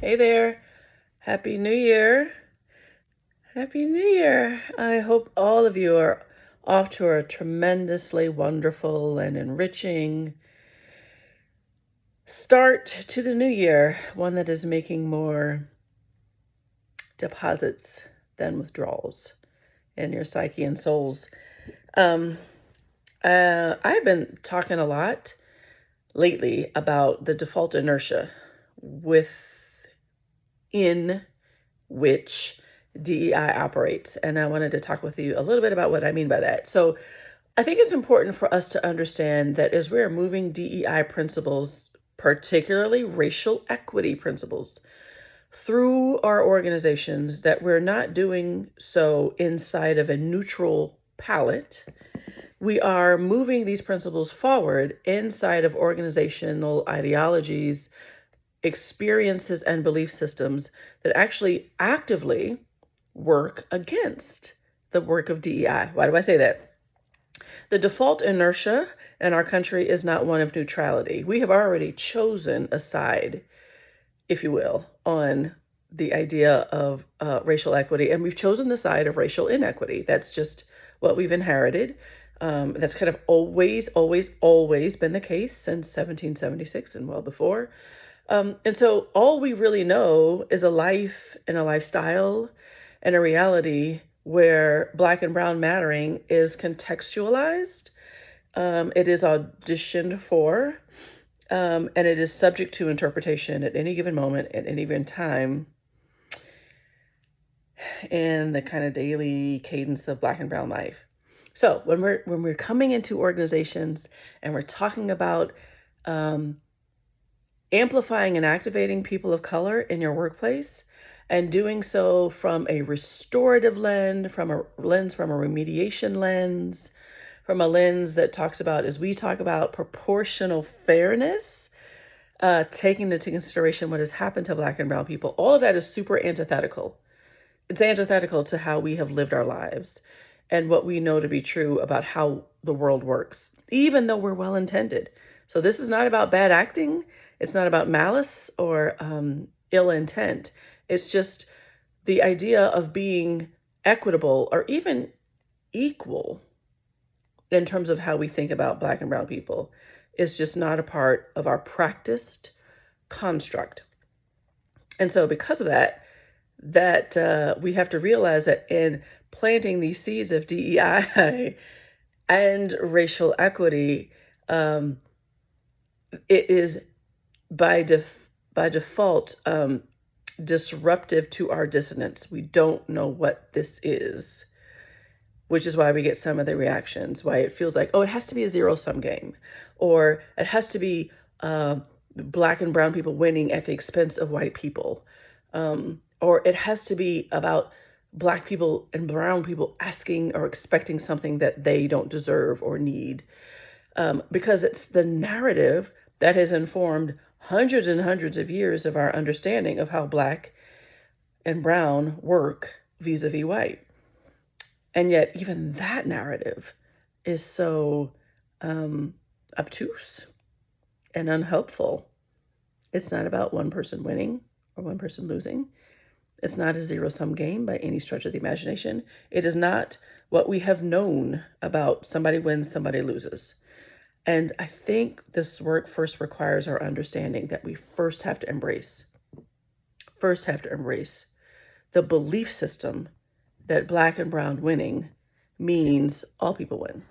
Hey there. Happy New Year. Happy New Year. I hope all of you are off to a tremendously wonderful and enriching start to the new year, one that is making more deposits than withdrawals in your psyche and souls. Um, I've been talking a lot lately about the default inertia within which DEI operates. And I wanted to talk with you a little bit about what I mean by that. So I think it's important for us to understand that as we're moving DEI principles, particularly racial equity principles, through our organizations, that we're not doing so inside of a neutral palette. We are moving these principles forward inside of organizational ideologies, experiences, and belief systems that actually actively work against the work of DEI. Why do I say that? The default inertia in our country is not one of neutrality. We have already chosen a side, if you will, on the idea of racial equity, and we've chosen the side of racial inequity. That's just what we've inherited. That's kind of always been the case since 1776 and well before. And so all we really know is a life and a lifestyle and a reality where Black and Brown mattering is contextualized. It is auditioned for, and it is subject to interpretation at any given moment, at any given time, in the kind of daily cadence of Black and Brown life. So when we're coming into organizations and we're talking about amplifying and activating people of color in your workplace, and doing so from a restorative lens, from a remediation lens, from a lens that talks about, as we talk about, proportional fairness, taking into consideration what has happened to Black and Brown people. All of that is super antithetical. It's antithetical to how we have lived our lives and what we know to be true about how the world works, even though we're well intended. So this is not about bad acting. It's not about malice or ill intent. It's just the idea of being equitable or even equal in terms of how we think about Black and Brown people is just not a part of our practiced construct. And so because of that, we have to realize that in planting these seeds of DEI and racial equity, it is by default disruptive to our dissonance. We don't know what this is, which is why we get some of the reactions, why it feels like, oh, it has to be a zero-sum game, or it has to be Black and Brown people winning at the expense of white people, or it has to be about Black people and Brown people asking or expecting something that they don't deserve or need, because it's the narrative that has informed hundreds and hundreds of years of our understanding of how Black and Brown work vis-a-vis white. And yet even that narrative is so obtuse and unhelpful. It's not about one person winning or one person losing. It's not a zero-sum game by any stretch of the imagination. It is not what we have known about somebody wins, somebody loses. And I think this work first requires our understanding that we first have to embrace the belief system that Black and Brown winning means all people win.